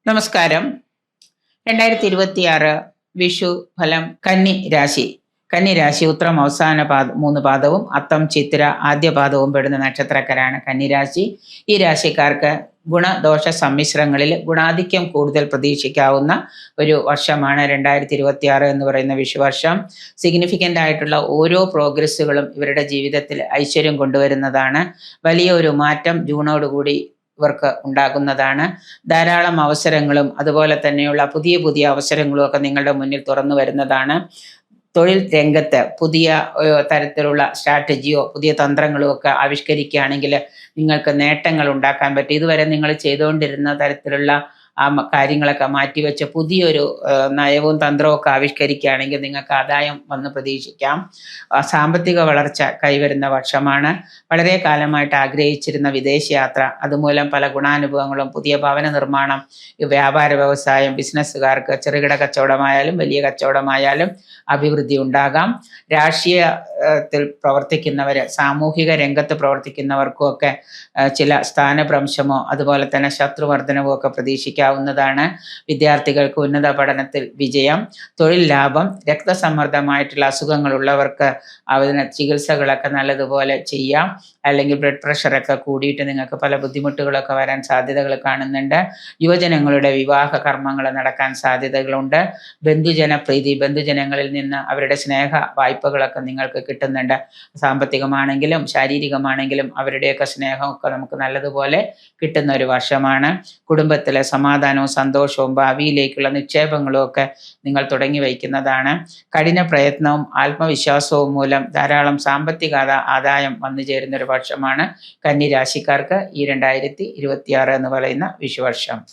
നമസ്കാരം. 2026 വിഷു ഫലം. കന്നി രാശി ഉത്രം അവസാന 3 പാദവും അത്തം ചിത്തിര ആദ്യ പാദവും പെടുന്ന നക്ഷത്രക്കാരാണ് കന്നിരാശി. ഈ രാശിക്കാർക്ക് ഗുണദോഷ സമ്മിശ്രങ്ങളിൽ ഗുണാധിക്യം കൂടുതൽ പ്രതീക്ഷിക്കാവുന്ന ഒരു വർഷമാണ് 2026 എന്ന് പറയുന്ന വിഷുവർഷം. സിഗ്നിഫിക്കൻ്റ് ആയിട്ടുള്ള ഓരോ പ്രോഗ്രസ്സുകളും ഇവരുടെ ജീവിതത്തിൽ ഐശ്വര്യം കൊണ്ടുവരുന്നതാണ്. വലിയ ഒരു മാറ്റം ജൂണോടുകൂടി ഇവർക്ക് ഉണ്ടാകുന്നതാണ്. ധാരാളം അവസരങ്ങളും അതുപോലെ തന്നെയുള്ള പുതിയ അവസരങ്ങളും ഒക്കെ നിങ്ങളുടെ മുന്നിൽ തുറന്നു വരുന്നതാണ്. തൊഴിൽ രംഗത്ത് പുതിയ തരത്തിലുള്ള സ്ട്രാറ്റജിയോ പുതിയ തന്ത്രങ്ങളോ ഒക്കെ ആവിഷ്കരിക്കുകയാണെങ്കിൽ നിങ്ങൾക്ക് നേട്ടങ്ങൾ ഉണ്ടാക്കാൻ പറ്റും. ഇതുവരെ നിങ്ങൾ ചെയ്തുകൊണ്ടിരുന്ന തരത്തിലുള്ള കാര്യങ്ങളൊക്കെ മാറ്റിവെച്ച് പുതിയൊരു നയവും തന്ത്രവും ഒക്കെ ആവിഷ്കരിക്കുകയാണെങ്കിൽ നിങ്ങൾക്ക് ആദായം വന്ന് പ്രതീക്ഷിക്കാം. സാമ്പത്തിക വളർച്ച കൈവരുന്ന വർഷമാണ്. വളരെ കാലമായിട്ട് ആഗ്രഹിച്ചിരുന്ന വിദേശയാത്ര, അതുമൂലം പല ഗുണാനുഭവങ്ങളും, പുതിയ ഭവന നിർമ്മാണം, വ്യാപാര വ്യവസായം, ബിസിനസ്സുകാർക്ക് ചെറുകിട കച്ചവടമായാലും വലിയ കച്ചവടമായാലും അഭിവൃദ്ധി ഉണ്ടാകാം. രാഷ്ട്രീയത്തിൽ പ്രവർത്തിക്കുന്നവർ, സാമൂഹിക രംഗത്ത് പ്രവർത്തിക്കുന്നവർക്കും ഒക്കെ ചില സ്ഥാനഭ്രംശമോ അതുപോലെ തന്നെ ശത്രുവർദ്ധനവോ ഒക്കെ പ്രതീക്ഷിക്കാവുന്നതാണ്. വിദ്യാർത്ഥികൾക്ക് ഉന്നത പഠനത്തിൽ വിജയം, തൊഴിൽ ലാഭം, രക്തസമ്മർദ്ദമായിട്ടുള്ള അസുഖങ്ങളുള്ളവർക്ക് അതിന് ചികിത്സകളൊക്കെ നല്ലതുപോലെ ചെയ്യാം. അല്ലെങ്കിൽ ബ്ലഡ് പ്രഷറൊക്കെ കൂടിയിട്ട് നിങ്ങൾക്ക് പല ബുദ്ധിമുട്ടുകളൊക്കെ വരാൻ സാധ്യതകൾ കാണുന്നുണ്ട്. യുവജനങ്ങളുടെ വിവാഹ കർമ്മങ്ങൾ നടക്കാൻ സാധ്യതകളുണ്ട്. ബന്ധുജനപ്രീതി, ബന്ധുജനങ്ങളിൽ നിന്ന് അവരുടെ സ്നേഹ വായ്പകളൊക്കെ നിങ്ങൾക്ക് കിട്ടുന്നുണ്ട്. സാമ്പത്തികമാണെങ്കിലും ശാരീരികമാണെങ്കിലും അവരുടെയൊക്കെ സ്നേഹമൊക്കെ നമുക്ക് നല്ലതുപോലെ കിട്ടുന്ന ഒരു വർഷമാണ്. കുടുംബത്തിലെ സമാധാനവും സന്തോഷവും ഭാവിയിലേക്കുള്ള നിക്ഷേപങ്ങളും ഒക്കെ നിങ്ങൾ തുടങ്ങി വയ്ക്കുന്നതാണ്. കഠിന പ്രയത്നവും ആത്മവിശ്വാസവും മൂലം ധാരാളം സാമ്പത്തിക ആദായം വന്നു ചേരുന്ന ഒരു വർഷമാണ് കന്നി രാശിക്കാർക്ക് ഈ 2026 എന്ന് പറയുന്ന വിഷുവർഷം.